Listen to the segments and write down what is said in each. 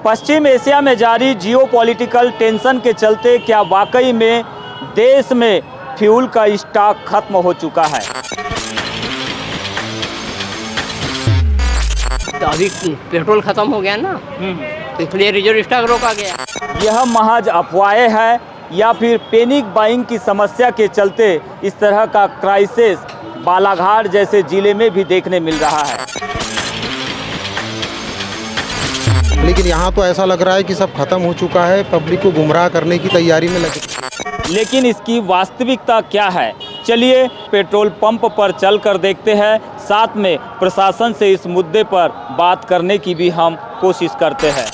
पश्चिम Asia में जारी geopolitical tension के चलते क्या वाकई में देश में फ्यूल का स्टॉक खत्म हो चुका है? तो अभी पेट्रोल खत्म हो गया ना, तो इसलिए रिजर्व स्टॉक रोका गया। यह महज अफवाहें है या फिर पैनिक बाइंग की समस्या के चलते इस तरह का क्राइसिस बालाघाट जैसे जिले में भी देखने मिल रहा है? लेकिन यहाँ तो ऐसा लग रहा है कि सब खत्म हो चुका है, पब्लिक को गुमराह करने की तैयारी में लगे। लेकिन इसकी वास्तविकता क्या है? चलिए पेट्रोल पंप पर चलकर देखते हैं, साथ में प्रशासन से इस मुद्दे पर बात करने की भी हम कोशिश करते हैं।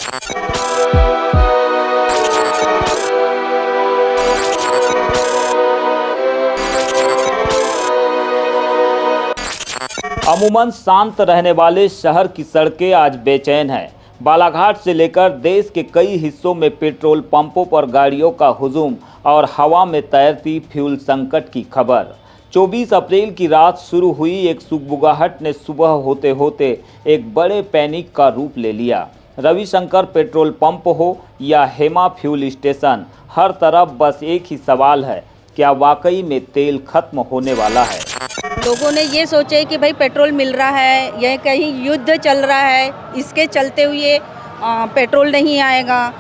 अमूमन शांत रहने वाले शहर की सड़कें आज बेचैन हैं। बालाघाट से लेकर देश के कई हिस्सों में पेट्रोल पंपों पर गाड़ियों का हुजूम और हवा में तैरती फ्यूल संकट की खबर। 24 अप्रैल की रात शुरू हुई एक सुगबुगाहट ने सुबह होते होते एक बड़े पैनिक का रूप ले लिया। रविशंकर पेट्रोल पंप हो या हेमा फ्यूल स्टेशन, हर तरफ बस एक ही सवाल है, क्या वाकई में तेल खत्म होने वाला है? लोगों ने ये सोचे कि भाई पेट्रोल मिल रहा है, यह कहीं युद्ध चल रहा है, इसके चलते हुए पेट्रोल नहीं आएगा।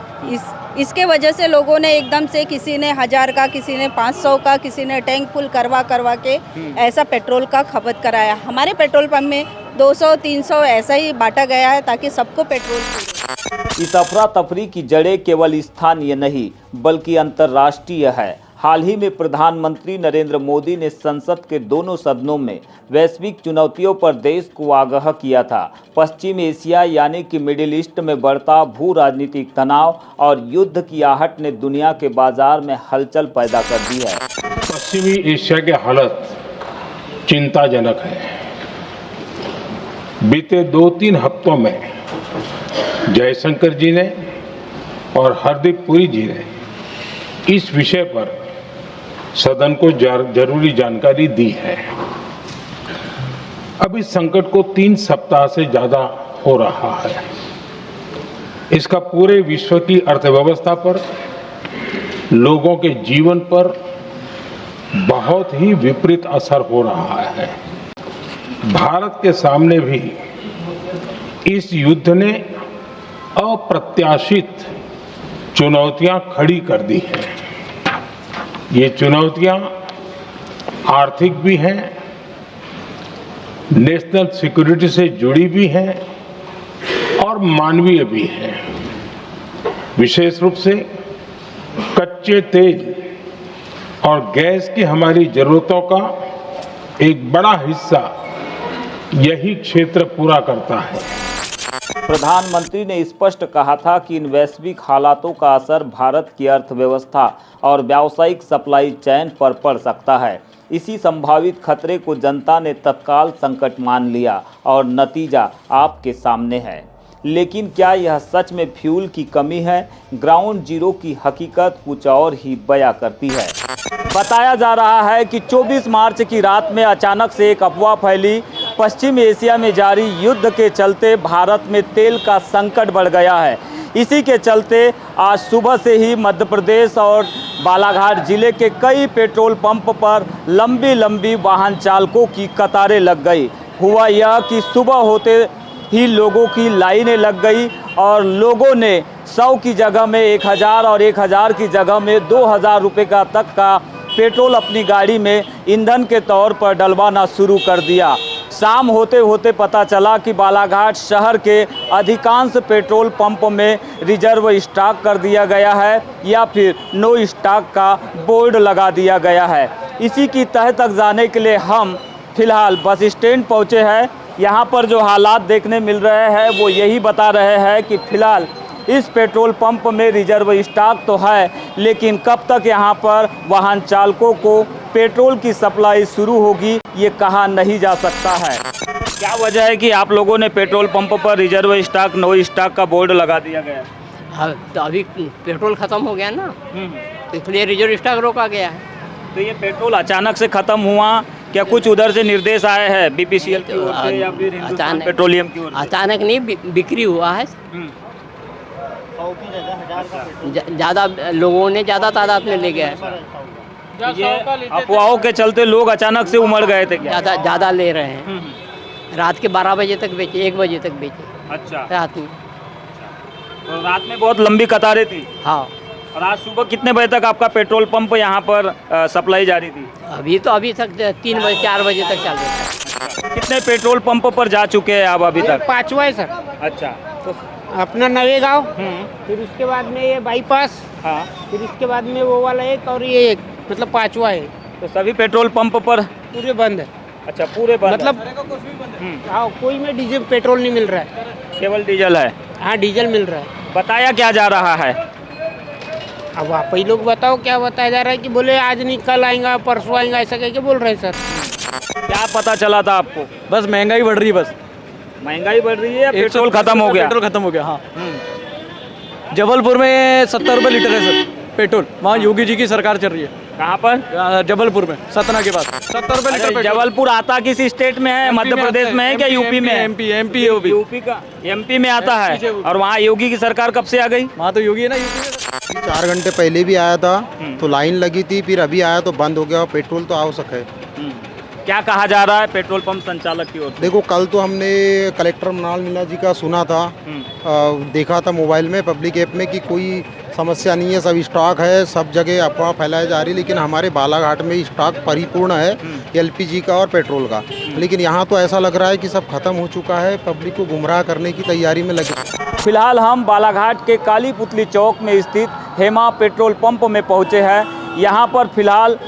इसके वजह से लोगों ने एकदम से किसी ने 1000 का, किसी ने 500 का, किसी ने टैंक फुल करवा के ऐसा पेट्रोल का खपत कराया। हमारे पेट्रोल पंप में 200-300 ऐसा ही बांटा गया है ताकि सबको पेट्रोल मिले। इस अफरा तफरी की जड़ें केवल स्थानीय नहीं बल्कि अंतर्राष्ट्रीय है। हाल ही में प्रधानमंत्री नरेंद्र मोदी ने संसद के दोनों सदनों में वैश्विक चुनौतियों पर देश को आगाह किया था। पश्चिम एशिया यानी कि मिडिल ईस्ट में बढ़ता भू राजनीतिक तनाव और युद्ध की आहट ने दुनिया के बाजार में हलचल पैदा कर दी है। पश्चिमी एशिया के हालत चिंताजनक है। बीते 2-3 हफ्तों में जयशंकर जी ने और हरदीप पुरी जी ने इस विषय पर सदन को जरूरी जानकारी दी है। अब इस संकट को 3 सप्ताह से ज्यादा हो रहा है। इसका पूरे विश्व की अर्थव्यवस्था पर, लोगों के जीवन पर बहुत ही विपरीत असर हो रहा है। भारत के सामने भी इस युद्ध ने अप्रत्याशित चुनौतियां खड़ी कर दी हैं। ये चुनौतियां आर्थिक भी हैं, नेशनल सिक्योरिटी से जुड़ी भी हैं और मानवीय भी हैं। विशेष रूप से कच्चे तेल और गैस की हमारी जरूरतों का एक बड़ा हिस्सा यही क्षेत्र पूरा करता है। प्रधानमंत्री ने स्पष्ट कहा था कि इन वैश्विक हालातों का असर भारत की अर्थव्यवस्था और व्यावसायिक सप्लाई चेन पर पड़ सकता है। इसी संभावित खतरे को जनता ने तत्काल संकट मान लिया और नतीजा आपके सामने है। लेकिन क्या यह सच में फ्यूल की कमी है? ग्राउंड जीरो की हकीकत कुछ और ही बयां करती है। बताया जा रहा है कि 24 मार्च की रात में अचानक से एक अफवाह फैली। पश्चिम एशिया में जारी युद्ध के चलते भारत में तेल का संकट बढ़ गया है। इसी के चलते आज सुबह से ही मध्य प्रदेश और बालाघाट जिले के कई पेट्रोल पंप पर लंबी लंबी वाहन चालकों की कतारें लग गई। हुआ यह कि सुबह होते ही लोगों की लाइनें लग गई और लोगों ने 100 की जगह में 1000 और 1000 की जगह में 2000 रुपये का तक का पेट्रोल अपनी गाड़ी में ईंधन के तौर पर डलवाना शुरू कर दिया। शाम होते होते पता चला कि बालाघाट शहर के अधिकांश पेट्रोल पंप में रिजर्व स्टॉक कर दिया गया है या फिर नो स्टॉक का बोर्ड लगा दिया गया है। इसी की तह तक जाने के लिए हम फिलहाल बस स्टैंड पहुँचे हैं। यहाँ पर जो हालात देखने मिल रहे हैं वो यही बता रहे हैं कि फिलहाल इस पेट्रोल पंप में रिजर्व स्टॉक तो है, लेकिन कब तक यहाँ पर वाहन चालकों को पेट्रोल की सप्लाई शुरू होगी ये कहा नहीं जा सकता है। क्या वजह है कि आप लोगों ने पेट्रोल पंप पर रिजर्व स्टॉक नो स्टॉक का बोर्ड लगा दिया गया? हाँ, तो अभी पेट्रोल खत्म हो गया ना, तो इसलिए रिजर्व स्टॉक रोका गया है। तो ये पेट्रोल अचानक से खत्म हुआ, क्या कुछ उधर से निर्देश आए हैं बीपीसीएल की ओर से या फिर हिंदुस्तान पेट्रोलियम की ओर से? अचानक नहीं, बिक्री हुआ है। ज़्यादा लोगों ने ज़्यादा तादाद में ले गया है, ये अफवाहों के चलते लोग अचानक से उमड़ गए थे क्या? ज़्यादा ले रहे हैं। रात के 12 बजे तक बेचे, 1 बजे तक बेचे अच्छा, रात में। तो रात में बहुत लंबी कतारें थी। हाँ, और आज सुबह कितने बजे तक आपका पेट्रोल पंप यहाँ पर सप्लाई जारी थी? अभी तक 3 बजे 4 बजे तक चल रहा है। कितने पेट्रोल पंप पर जा चुके हैं आप अभी तक? 5वां है सर, अच्छा, तो अपना नवेगांव, फिर उसके बाद में ये बाईपास, हाँ, फिर इसके बाद में वो वाला एक और ये एक, मतलब 5वां है। तो सभी पेट्रोल पंप पर पूरे बंद है, अच्छा पूरे बंद मतलब हाँ, कोई में डीजल पेट्रोल नहीं मिल रहा है। है? केवल डीजल है। हाँ, डीजल मिल रहा है। बताया क्या जा रहा है? अब आप ही लोग बताओ क्या बताया जा रहा है कि बोले आज नहीं कल आएगा, परसों आएगा, ऐसा कह के बोल रहे हैं सर। क्या पता चला था आपको? बस महंगाई बढ़ रही है, बस महंगाई बढ़ रही है या पेट्रोल खत्म हो गया? पेट्रोल खत्म हो गया, हाँ। जबलपुर में 70 रुपये लीटर है सर पेट्रोल, वहाँ योगी जी की सरकार चल रही है। कहाँ पर? जबलपुर में, सतना के पास 70 रुपये लीटर पेट्रोल। जबलपुर आता किस स्टेट में है? मध्य प्रदेश में है क्या यूपी में? एमपी यूपी का, एमपी में आता है। और वहाँ योगी की सरकार कब से आ गई? वहाँ तो योगी है ना, यूपी में। 4 घंटे पहले भी आया था तो लाइन लगी थी, फिर अभी आया तो बंद हो गया। पेट्रोल तो आवश्यक है। क्या कहा जा रहा है पेट्रोल पंप संचालक की ओर से? देखो, कल तो हमने कलेक्टर मृणाल मीणा जी का सुना था, देखा था मोबाइल में, पब्लिक ऐप में कि कोई समस्या नहीं है, सब स्टॉक है, सब जगह अफवाह फैलाई जा रही है। लेकिन हमारे बालाघाट में स्टॉक परिपूर्ण है एलपीजी का और पेट्रोल का। लेकिन यहाँ तो ऐसा लग रहा है कि सब खत्म हो चुका है, पब्लिक को गुमराह करने की तैयारी में लगे। फिलहाल हम बालाघाट के काली पुतली चौक में स्थित हेमा पेट्रोल पंप में पहुंचे हैं। यहाँ पर फिलहाल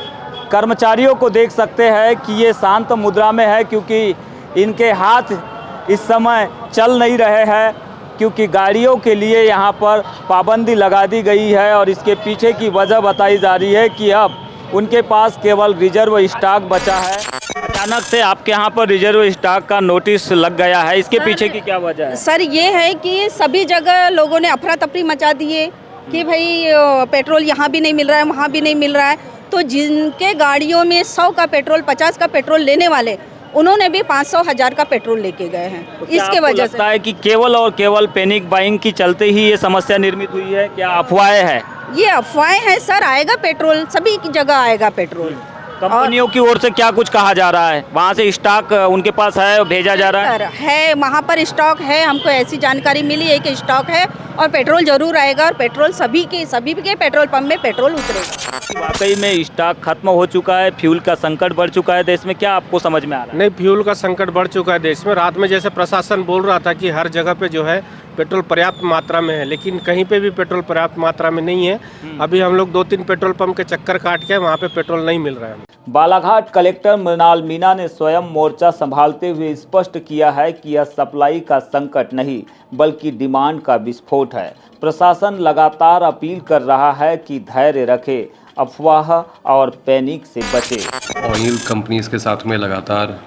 कर्मचारियों को देख सकते हैं कि ये शांत मुद्रा में है, क्योंकि इनके हाथ इस समय चल नहीं रहे हैं, क्योंकि गाड़ियों के लिए यहाँ पर पाबंदी लगा दी गई है। और इसके पीछे की वजह बताई जा रही है कि अब उनके पास केवल रिजर्व स्टॉक बचा है। अचानक से आपके यहाँ पर रिजर्व स्टॉक का नोटिस लग गया है, इसके पीछे की क्या वजह है? सर ये है कि सभी जगह लोगों ने अफरा तफरी मचा दी है कि भाई पेट्रोल यहाँ भी नहीं मिल रहा है, वहाँ भी नहीं मिल रहा है। तो जिनके गाड़ियों में 100 का पेट्रोल, 50 का पेट्रोल लेने वाले, उन्होंने भी 500 1000 का पेट्रोल लेके गए हैं। तो क्या इसके आपको वजह लगता से है कि केवल और केवल पैनिक बाइंग की चलते ही ये समस्या निर्मित हुई है? क्या अफवाहें हैं? ये अफवाहें हैं सर। आएगा पेट्रोल, सभी की जगह आएगा पेट्रोल। कंपनियों की ओर से क्या कुछ कहा जा रहा है? वहाँ से स्टॉक उनके पास है, भेजा जा रहा है? सर है, वहाँ पर स्टॉक है, हमको ऐसी जानकारी मिली है कि स्टॉक है और पेट्रोल जरूर आएगा। और पेट्रोल सभी के पेट्रोल पंप में पेट्रोल उतरेगा। वाकई में स्टॉक खत्म हो चुका है, फ्यूल का संकट बढ़ चुका है देश में, क्या आपको समझ में आ रहा है? नहीं, फ्यूल का संकट बढ़ चुका है देश में। रात में जैसे प्रशासन बोल रहा था कि हर जगह पे जो है पेट्रोल पर्याप्त मात्रा में है, लेकिन कहीं पे भी पेट्रोल पर्याप्त मात्रा में नहीं है। अभी हम लोग 2-3 पेट्रोल पंप के चक्कर काट के वहाँ पे पेट्रोल नहीं मिल रहा है। बालाघाट कलेक्टर मृणाल मीणा ने स्वयं मोर्चा संभालते हुए स्पष्ट किया है कि यह सप्लाई का संकट नहीं बल्कि डिमांड का विस्फोट है। प्रशासन लगातार अपील कर रहा है कि धैर्य रखे, अफवाह और पैनिक से बचे। ऑयल कंपनीज के साथ में लगातार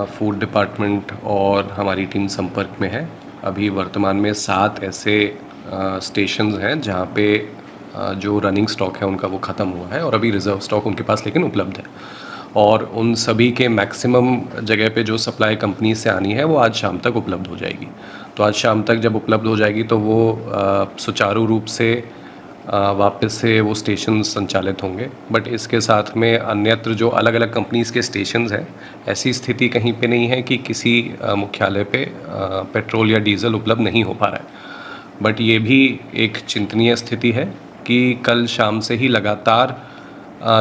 फूड डिपार्टमेंट और हमारी टीम संपर्क में है। अभी वर्तमान में 7 ऐसे स्टेशंस हैं जहां पे जो रनिंग स्टॉक है उनका वो ख़त्म हुआ है और अभी रिज़र्व स्टॉक उनके पास लेकिन उपलब्ध है। और उन सभी के मैक्सिमम जगह पे जो सप्लाई कंपनी से आनी है वो आज शाम तक उपलब्ध हो जाएगी। तो आज शाम तक जब उपलब्ध हो जाएगी तो वो सुचारू रूप से वापस से वो स्टेशन संचालित होंगे। बट इसके साथ में अन्यत्र जो अलग अलग कंपनीज़ के स्टेशंस हैं, ऐसी स्थिति कहीं पे नहीं है कि किसी मुख्यालय पे पेट्रोल या डीजल उपलब्ध नहीं हो पा रहा है। बट ये भी एक चिंतनीय स्थिति है कि कल शाम से ही लगातार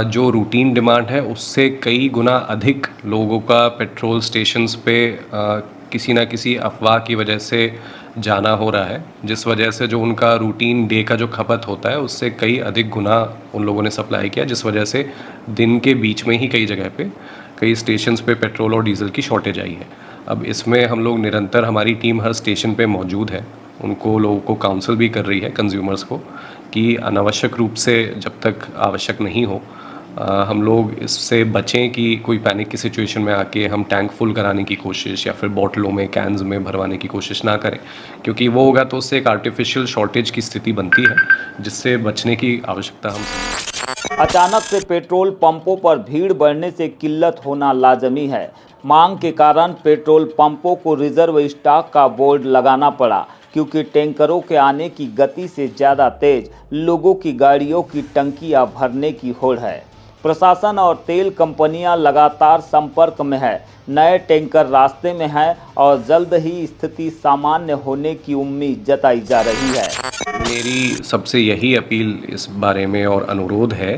जो रूटीन डिमांड है उससे कई गुना अधिक लोगों का पेट्रोल स्टेशंस पे किसी ना किसी अफवाह की वजह से जाना हो रहा है, जिस वजह से जो उनका रूटीन डे का जो खपत होता है उससे कई अधिक गुना उन लोगों ने सप्लाई किया, जिस वजह से दिन के बीच में ही कई जगह पे कई स्टेशंस पे पेट्रोल और डीजल की शॉर्टेज आई है। अब इसमें हम लोग निरंतर, हमारी टीम हर स्टेशन पे मौजूद है, उनको लोगों को काउंसिल भी कर रही है, कंज्यूमर्स को, कि अनावश्यक रूप से जब तक आवश्यक नहीं हो हम लोग इससे बचें कि कोई पैनिक की सिचुएशन में आके हम टैंक फुल कराने की कोशिश या फिर बॉटलों में, कैन्स में भरवाने की कोशिश ना करें, क्योंकि वो होगा तो उससे एक आर्टिफिशियल शॉर्टेज की स्थिति बनती है, जिससे बचने की आवश्यकता हम। अचानक से पेट्रोल पंपों पर भीड़ बढ़ने से किल्लत होना लाजमी है। मांग के कारण पेट्रोल पंपों को रिजर्व स्टॉक का बोर्ड लगाना पड़ा। क्योंकि टैंकरों के आने की गति से ज़्यादा तेज लोगों की गाड़ियों की टंकियां भरने की होड़ है। प्रशासन और तेल कंपनियां लगातार संपर्क में है। नए टैंकर रास्ते में हैं और जल्द ही स्थिति सामान्य होने की उम्मीद जताई जा रही है। मेरी सबसे यही अपील इस बारे में और अनुरोध है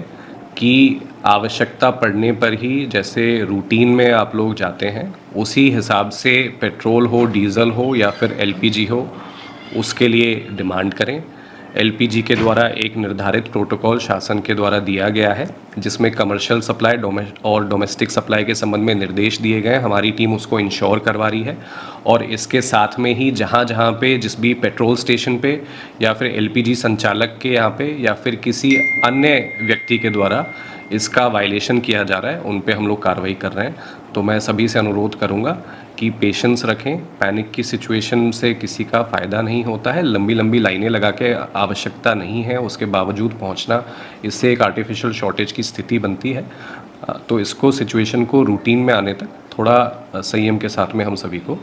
कि आवश्यकता पड़ने पर ही, जैसे रूटीन में आप लोग जाते हैं, उसी हिसाब से पेट्रोल हो, डीज़ल हो या फिर एलपीजी हो, उसके लिए डिमांड करें। एलपीजी के द्वारा एक निर्धारित प्रोटोकॉल शासन के द्वारा दिया गया है, जिसमें कमर्शियल सप्लाई और डोमेस्टिक सप्लाई के संबंध में निर्देश दिए गए। हमारी टीम उसको इंश्योर करवा रही है और इसके साथ में ही जहाँ जहाँ पे जिस भी पेट्रोल स्टेशन पे या फिर एलपीजी संचालक के यहाँ पे या फिर किसी अन्य व्यक्ति के द्वारा इसका वायलेशन किया जा रहा है, उन पे हम लोग कार्रवाई कर रहे हैं। तो मैं सभी से अनुरोध करूँगा कि पेशेंस रखें। पैनिक की सिचुएशन से किसी का फ़ायदा नहीं होता है। लंबी लंबी लाइनें लगा के आवश्यकता नहीं है उसके बावजूद पहुंचना, इससे एक आर्टिफिशियल शॉर्टेज की स्थिति बनती है। तो इसको सिचुएशन को रूटीन में आने तक थोड़ा संयम के साथ में हम सभी को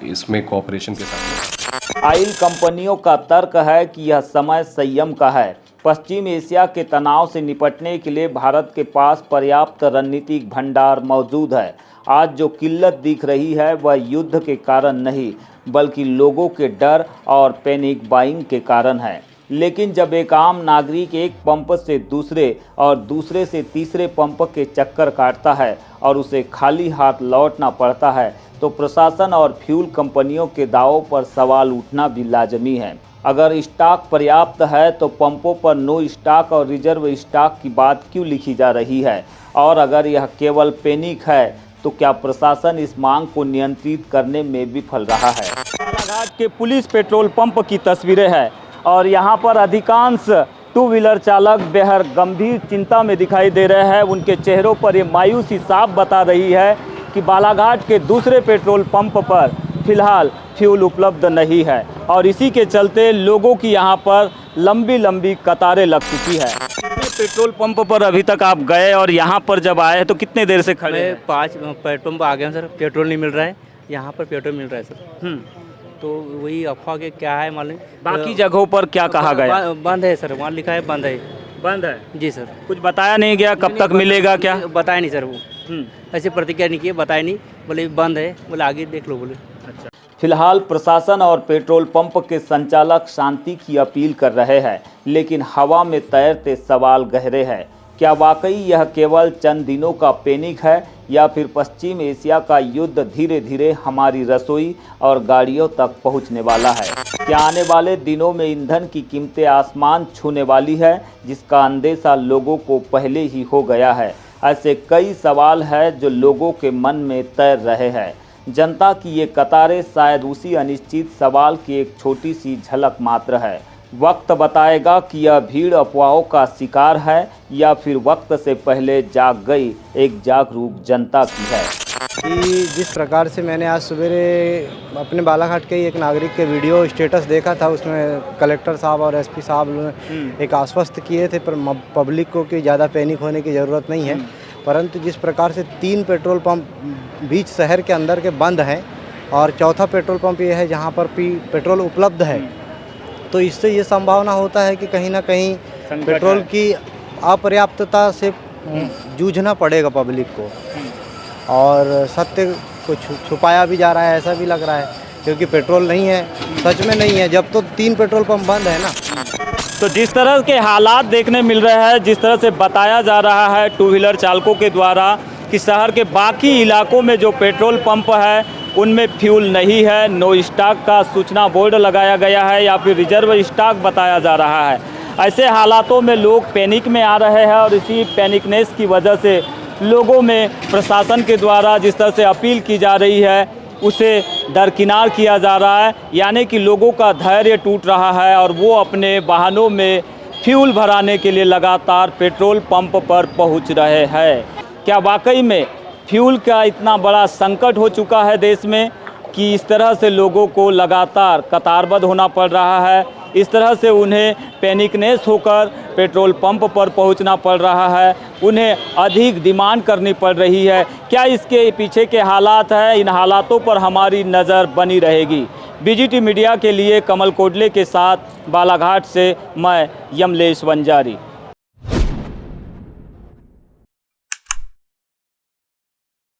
इसमें कोऑपरेशन के साथ में। ऑयल कंपनियों का तर्क है कि यह समय संयम का है। पश्चिम एशिया के तनाव से निपटने के लिए भारत के पास पर्याप्त रणनीतिक भंडार मौजूद है। आज जो किल्लत दिख रही है वह युद्ध के कारण नहीं, बल्कि लोगों के डर और पैनिक बाइंग के कारण है। लेकिन जब एक आम नागरिक एक पंप से दूसरे और दूसरे से तीसरे पंप के चक्कर काटता है और उसे खाली हाथ लौटना पड़ता है, तो प्रशासन और फ्यूल कंपनियों के दावों पर सवाल उठना भी लाजमी है। अगर स्टॉक पर्याप्त है तो पंपों पर नो स्टॉक और रिजर्व स्टॉक की बात क्यों लिखी जा रही है? और अगर यह केवल पैनिक है तो क्या प्रशासन इस मांग को नियंत्रित करने में विफल रहा है? बालाघाट के पुलिस पेट्रोल पंप की तस्वीरें हैं और यहाँ पर अधिकांश टू व्हीलर चालक बेहद गंभीर चिंता में दिखाई दे रहे हैं। उनके चेहरों पर ये मायूसी साफ बता रही है कि बालाघाट के दूसरे पेट्रोल पंप पर फिलहाल फ्यूल उपलब्ध नहीं है और इसी के चलते लोगों की यहाँ पर लंबी लंबी कतारें लग चुकी है। पेट्रोल पंप पर अभी तक आप गए और यहाँ पर जब आए तो कितने देर से खड़े हैं? 5 पेट्रोल पंप आ गए हैं सर, पेट्रोल नहीं मिल रहा है। यहाँ पर पेट्रोल मिल रहा है सर। तो वही अफवाह के क्या है मालूम। बाकी जगहों पर क्या कहा गया? बंद है सर, वहाँ लिखा है बंद है। बंद है जी सर। कुछ बताया नहीं गया कब तक मिलेगा क्या? बताया नहीं सर, वो ऐसे प्रतिक्रिया नहीं किए, बताया नहीं, बोले बंद है, बोले आगे देख लो बोले। अच्छा, फिलहाल प्रशासन और पेट्रोल पंप के संचालक शांति की अपील कर रहे हैं, लेकिन हवा में तैरते सवाल गहरे हैं। क्या वाकई यह केवल चंद दिनों का पैनिक है या फिर पश्चिम एशिया का युद्ध धीरे धीरे हमारी रसोई और गाड़ियों तक पहुंचने वाला है? क्या आने वाले दिनों में ईंधन की कीमतें आसमान छूने वाली है, जिसका अंदेशा लोगों को पहले ही हो गया है? ऐसे कई सवाल हैं जो लोगों के मन में तैर रहे हैं। जनता की ये कतारें शायद उसी अनिश्चित सवाल की एक छोटी सी झलक मात्र है। वक्त बताएगा कि यह भीड़ अफवाहों का शिकार है या फिर वक्त से पहले जाग गई एक जागरूक जनता की है। कि जिस प्रकार से मैंने आज सवेरे अपने बालाघाट के एक नागरिक के वीडियो स्टेटस देखा था, उसमें कलेक्टर साहब और एसपी साहब एक आश्वस्त किए थे पर पब्लिक को कि ज़्यादा पैनिक होने की ज़रूरत नहीं है। परंतु जिस प्रकार से 3 पेट्रोल पंप बीच शहर के अंदर के बंद हैं और चौथा पेट्रोल पंप ये है जहाँ पर पेट्रोल उपलब्ध है, तो इससे ये संभावना होता है कि कहीं ना कहीं पेट्रोल की अपर्याप्तता से जूझना पड़ेगा पब्लिक को और सत्य को छुपाया भी जा रहा है, ऐसा भी लग रहा है, क्योंकि पेट्रोल नहीं है, सच में नहीं है। जब तो 3 पेट्रोल पंप बंद है ना। तो जिस तरह के हालात देखने मिल रहे हैं, जिस तरह से बताया जा रहा है टू व्हीलर चालकों के द्वारा कि शहर के बाकी इलाकों में जो पेट्रोल पंप है उनमें फ्यूल नहीं है, नो स्टॉक का सूचना बोर्ड लगाया गया है या फिर रिजर्व स्टॉक बताया जा रहा है। ऐसे हालातों में लोग पैनिक में आ रहे हैं और इसी पैनिकनेस की वजह से लोगों में प्रशासन के द्वारा जिस तरह से अपील की जा रही है उसे दरकिनार किया जा रहा है, यानी कि लोगों का धैर्य टूट रहा है और वो अपने वाहनों में फ्यूल भराने के लिए लगातार पेट्रोल पंप पर पहुंच रहे हैं। क्या वाकई में फ्यूल का इतना बड़ा संकट हो चुका है देश में कि इस तरह से लोगों को लगातार कतारबद्ध होना पड़ रहा है, इस तरह से उन्हें पैनिकनेस होकर पेट्रोल पंप पर पहुंचना पड़ रहा है, उन्हें अधिक डिमांड करनी पड़ रही है? क्या इसके पीछे के हालात हैं? इन हालातों पर हमारी नज़र बनी रहेगी। बीजीटी मीडिया के लिए कमल कोडले के साथ बालाघाट से मैं यमलेश वंजारी।